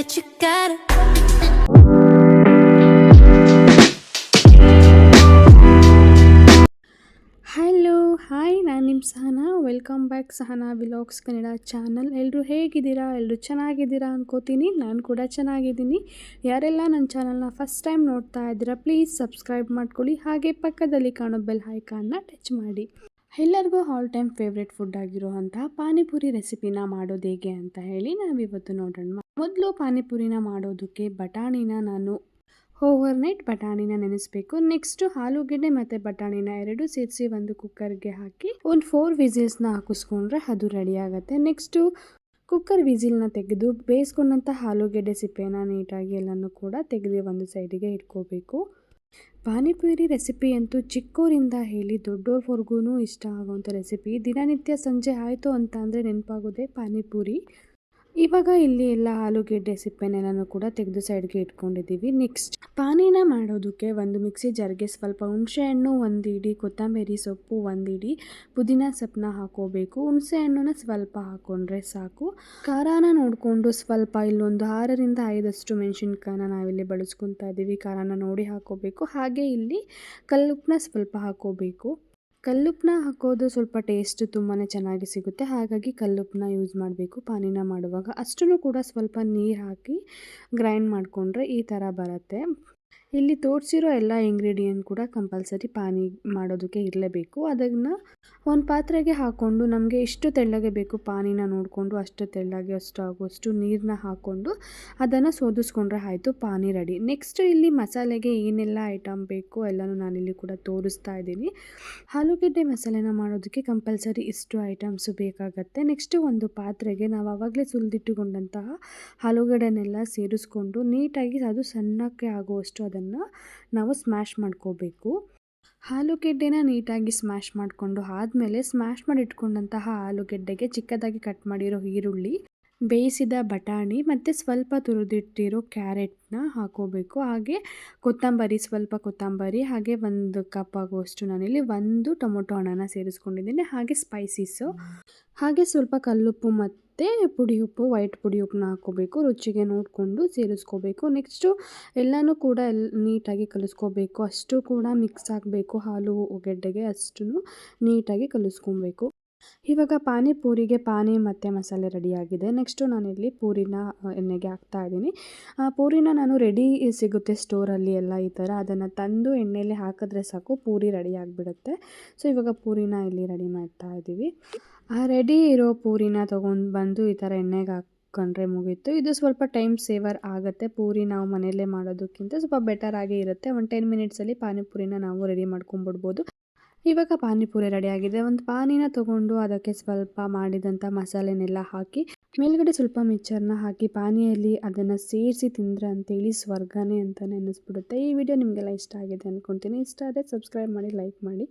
that you gotta. Hello hi, ನಾನು ನಿಮ್ಮ Sahana. Welcome back Sahana vlogs Kannada channel. ಎಲ್ಲರೂ ಹೇಗಿದ್ದೀರಾ? ಎಲ್ಲರೂ ಚೆನ್ನಾಗಿದ್ದೀರಾ ಅನ್ಕೋತೀನಿ. ನಾನು ಕೂಡ ಚೆನ್ನಾಗಿದ್ದೀನಿ. ಯಾರೆಲ್ಲ ನನ್ನ ಚಾನಲ್ನ ಫಸ್ಟ್ ಟೈಮ್ ನೋಡ್ತಾ ಇದ್ದೀರಾ, ಪ್ಲೀಸ್ ಸಬ್ಸ್ಕ್ರೈಬ್ ಮಾಡ್ಕೊಳ್ಳಿ. ಹಾಗೆ ಪಕ್ಕದಲ್ಲಿ ಕಾಣೋ ಬೆಲ್ ಐಕಾನ್ನ ಟಚ್ ಮಾಡಿ. ಎಲ್ಲರಿಗೂ ಆಲ್ ಟೈಮ್ ಫೇವ್ರೆಟ್ ಫುಡ್ ಆಗಿರುವಂತಹ ಪಾನಿಪುರಿ ರೆಸಿಪಿನ ಮಾಡೋದು ಹೇಗೆ ಅಂತ ಹೇಳಿ ನಾವಿವತ್ತು ನೋಡೋಣ. ಮೊದಲು ಪಾನಿಪುರಿನ ಮಾಡೋದಕ್ಕೆ ಬಟಾಣಿನ ನಾನು ಓವರ್ನೈಟ್ ಬಟಾಣಿನ ನೆನೆಸಬೇಕು. ನೆಕ್ಸ್ಟು ಆಲೂಗೆಡ್ಡೆ ಮತ್ತು ಬಟಾಣಿನ ಎರಡೂ ಸೇರಿಸಿ ಒಂದು ಕುಕ್ಕರ್ಗೆ ಹಾಕಿ ಒಂದು 4 ವಿಸಿಲ್ಸ್ನ ಹಾಕಿಸ್ಕೊಂಡ್ರೆ ಅದು ರೆಡಿ ಆಗುತ್ತೆ. ನೆಕ್ಸ್ಟು ಕುಕ್ಕರ್ ವಿಸಿಲ್ನ ತೆಗೆದು ಬೇಯಿಸ್ಕೊಂಡಂಥ ಆಲೂಗೆಡ್ಡೆ ಸಿಪ್ಪೆನ ನೀಟಾಗಿ ಎಲ್ಲನೂ ಕೂಡ ತೆಗೆದು ಒಂದು ಸೈಡಿಗೆ ಇಟ್ಕೋಬೇಕು. ಪಾನಿಪುರಿ ರೆಸಿಪಿ ಅಂತೂ ಚಿಕ್ಕವರಿಂದ ಹೇಳಿ ದೊಡ್ಡವ್ರವರೆಗೂ ಇಷ್ಟ ಆಗೋವಂಥ ರೆಸಿಪಿ. ದಿನನಿತ್ಯ ಸಂಜೆ ಆಯಿತು ಅಂತ ಅಂದರೆ ನೆನಪಾಗೋದೇ ಪಾನಿಪುರಿ. ಇವಾಗ ಇಲ್ಲಿ ಎಲ್ಲ ಆಲೂಗೆಡ್ಡೆ ಸಿಪ್ಪೆನೆಲ್ಲನೂ ಕೂಡ ತೆಗೆದು ಸೈಡ್ಗೆ ಇಟ್ಕೊಂಡಿದ್ದೀವಿ. ನೆಕ್ಸ್ಟ್ ಪಾನಿನ ಮಾಡೋದಕ್ಕೆ ಒಂದು ಮಿಕ್ಸಿ ಜಾರ್ಗೆ ಸ್ವಲ್ಪ ಹುಣಸೆಹಣ್ಣು, ಒಂದು ಇಡಿ ಕೊತ್ತಂಬರಿ ಸೊಪ್ಪು, ಒಂದು ಇಡಿ ಪುದೀನ ಸೊಪ್ಪನ್ನ ಹಾಕೋಬೇಕು. ಹುಣಸೆ ಹಣ್ಣನ್ನ ಸ್ವಲ್ಪ ಹಾಕ್ಕೊಂಡ್ರೆ ಸಾಕು. ಖಾರಾನ ನೋಡಿಕೊಂಡು ಸ್ವಲ್ಪ ಇಲ್ಲೊಂದು 6ರಿಂದ 5 ಮೆಣಸಿನ್ಕಾಯಿನ ನಾವಿಲ್ಲಿ ಬಳಸ್ಕೊತಾ ಇದ್ದೀವಿ. ಖಾರಾನ ನೋಡಿ ಹಾಕೋಬೇಕು. ಹಾಗೆ ಇಲ್ಲಿ ಕಲ್ಲುಪ್ಪನ್ನ ಸ್ವಲ್ಪ ಹಾಕೋಬೇಕು. ಕಲ್ಲುಪ್ಪನ್ನ ಹಾಕೋದು ಸ್ವಲ್ಪ ಟೇಸ್ಟ್ ತುಂಬಾ ಚೆನ್ನಾಗಿ ಸಿಗುತ್ತೆ. ಹಾಗಾಗಿ ಕಲ್ಲುಪ್ಪನ್ನ ಯೂಸ್ ಮಾಡಬೇಕು ಪಾನಿನ ಮಾಡುವಾಗ. ಅಷ್ಟನ್ನು ಕೂಡ ಸ್ವಲ್ಪ ನೀರು ಹಾಕಿ ಗ್ರೈಂಡ್ ಮಾಡಿಕೊಂಡ್ರೆ ಈ ಥರ ಬರುತ್ತೆ. ಇಲ್ಲಿ ತೋರಿಸಿರೋ ಎಲ್ಲ ಇಂಗ್ರೀಡಿಯೆಂಟ್ ಕೂಡ ಕಂಪಲ್ಸರಿ ಪಾನಿ ಮಾಡೋದಕ್ಕೆ ಇರಲೇಬೇಕು. ಅದನ್ನು ಒಂದು ಪಾತ್ರೆಗೆ ಹಾಕ್ಕೊಂಡು ನಮಗೆ ಎಷ್ಟು ತೆಳ್ಳಗೆ ಬೇಕು ಪಾನಿನ ನೋಡಿಕೊಂಡು ಅಷ್ಟು ತೆಳ್ಳಗೆ ಆಗುವಷ್ಟು ನೀರನ್ನ ಹಾಕ್ಕೊಂಡು ಅದನ್ನು ಸೋದಿಸ್ಕೊಂಡ್ರೆ ಆಯಿತು, ಪಾನಿ ರೆಡಿ. ನೆಕ್ಸ್ಟ್ ಇಲ್ಲಿ ಮಸಾಲೆಗೆ ಏನೆಲ್ಲ ಐಟಮ್ ಬೇಕು ಎಲ್ಲನೂ ನಾನಿಲ್ಲಿ ಕೂಡ ತೋರಿಸ್ತಾ ಇದ್ದೀನಿ. ಆಲೂಗೆಡ್ಡೆ ಮಸಾಲೆನ ಮಾಡೋದಕ್ಕೆ ಕಂಪಲ್ಸರಿ ಇಷ್ಟು ಐಟಮ್ಸು ಬೇಕಾಗತ್ತೆ. ನೆಕ್ಸ್ಟು ಒಂದು ಪಾತ್ರೆಗೆ ನಾವು ಆವಾಗಲೇ ಸುಲಿದಿಟ್ಟುಕೊಂಡಂತಹ ಆಲೂಗಡ್ಡೆನೆಲ್ಲ ಸೇರಿಸ್ಕೊಂಡು ನೀಟಾಗಿ ಅದು ಸಣ್ಣಕ್ಕೆ ಆಗುವಷ್ಟು ಅದನ್ನು ನಾವು ಸ್ಮ್ಯಾಶ್ ಮಾಡ್ಕೋಬೇಕು. ಆಲೂಗೆಡ್ಡೆನ ನೀಟಾಗಿ ಸ್ಮ್ಯಾಶ್ ಮಾಡಿಕೊಂಡು ಆದಮೇಲೆ ಸ್ಮ್ಯಾಶ್ ಮಾಡಿ ಇಟ್ಕೊಂಡಂತಹ ಆಲೂಗೆಡ್ಡೆಗೆ ಚಿಕ್ಕದಾಗಿ ಕಟ್ ಮಾಡಿರೋ ಈರುಳ್ಳಿ, ಬೇಯಿಸಿದ ಬಟಾಣಿ ಮತ್ತು ಸ್ವಲ್ಪ ತುರಿದಿಟ್ಟಿರೋ ಕ್ಯಾರೆಟ್ನ ಹಾಕೋಬೇಕು. ಹಾಗೆ ಕೊತ್ತಂಬರಿ, ಸ್ವಲ್ಪ ಕೊತ್ತಂಬರಿ, ಹಾಗೆ ಒಂದು ಕಪ್ ಆಗುವಷ್ಟು ನಾನಿಲ್ಲಿ ಒಂದು ಟೊಮೊಟೊ ಹಣ್ಣನ್ನು ಸೇರಿಸ್ಕೊಂಡಿದ್ದೀನಿ. ಹಾಗೆ ಸ್ಪೈಸೀಸು, ಹಾಗೆ ಸ್ವಲ್ಪ ಕಲ್ಲುಪ್ಪು ಮತ್ತು ಪುಡಿ ಉಪ್ಪು, ವೈಟ್ ಪುಡಿ ಉಪ್ಪನ್ನ ಹಾಕ್ಕೋಬೇಕು. ರುಚಿಗೆ ನೋಡಿಕೊಂಡು ಸೇರಿಸ್ಕೋಬೇಕು. ನೆಕ್ಸ್ಟು ಎಲ್ಲನೂ ಕೂಡ ನೀಟಾಗಿ ಕಲಿಸ್ಕೋಬೇಕು. ಅಷ್ಟು ಕೂಡ ಮಿಕ್ಸ್ ಆಗಬೇಕು ಆಲೂಗೆಡ್ಡೆಗೆ, ಅಷ್ಟು ನೀಟಾಗಿ ಕಲಿಸ್ಕೊಬೇಕು. ಇವಾಗ ಪಾನಿಪೂರಿಗೆ ಪಾನಿ ಮತ್ತು ಮಸಾಲೆ ರೆಡಿಯಾಗಿದೆ. ನೆಕ್ಸ್ಟು ನಾನಿಲ್ಲಿ ಪೂರಿನ ಎಣ್ಣೆಗೆ ಹಾಕ್ತಾಯಿದ್ದೀನಿ. ಆ ಪೂರಿನ ನಾನು ರೆಡಿ ಸಿಗುತ್ತೆ ಸ್ಟೋರಲ್ಲಿ ಎಲ್ಲ ಈ ಥರ, ಅದನ್ನು ತಂದು ಎಣ್ಣೆಯಲ್ಲಿ ಹಾಕಿದ್ರೆ ಸಾಕು ಪೂರಿ ರೆಡಿ ಆಗಿಬಿಡುತ್ತೆ. ಸೊ ಇವಾಗ ಪೂರಿನ ಇಲ್ಲಿ ರೆಡಿ ಮಾಡ್ತಾಯಿದ್ದೀವಿ. ಆ ರೆಡಿ ಇರೋ ಪೂರಿನ ತೊಗೊಂಡು ಬಂದು ಈ ಥರ ಎಣ್ಣೆಗೆ ಹಾಕ್ಕೊಂಡ್ರೆ ಮುಗೀತು. ಇದು ಸ್ವಲ್ಪ ಟೈಮ್ ಸೇವರ್ ಆಗುತ್ತೆ. ಪೂರಿ ನಾವು ಮನೆಯಲ್ಲೇ ಮಾಡೋದಕ್ಕಿಂತ ಸ್ವಲ್ಪ ಬೆಟರ್ ಆಗೇ ಇರುತ್ತೆ. ಒಂದು 10 ಮಿನಿಟ್ಸಲ್ಲಿ ಪಾನಿಪುರಿನ ನಾವು ರೆಡಿ ಮಾಡ್ಕೊಂಬಿಡ್ಬೋದು. ಇವಾಗ ಪಾನಿಪುರಿ ರೆಡಿಯಾಗಿದೆ. ಒಂದು ಪಾನಿನ ತೊಗೊಂಡು ಅದಕ್ಕೆ ಸ್ವಲ್ಪ ಮಾಡಿದಂಥ ಮಸಾಲೆನೆಲ್ಲ ಹಾಕಿ ಮೇಲ್ಗಡೆ ಸ್ವಲ್ಪ ಮಿಕ್ಚರ್ನ ಹಾಕಿ ಪಾನಿಯಲ್ಲಿ ಅದನ್ನು ಸೇರಿಸಿ ತಿಂದರೆ ಅಂತೇಳಿ ಸ್ವರ್ಗನೇ ಅಂತಲೇ ಅನ್ನಿಸ್ಬಿಡುತ್ತೆ. ಈ ವಿಡಿಯೋ ನಿಮಗೆಲ್ಲ ಇಷ್ಟ ಆಗಿದೆ ಅಂದ್ಕೊತೀನಿ. ಇಷ್ಟ ಆದರೆ ಸಬ್ಸ್ಕ್ರೈಬ್ ಮಾಡಿ, ಲೈಕ್ ಮಾಡಿ.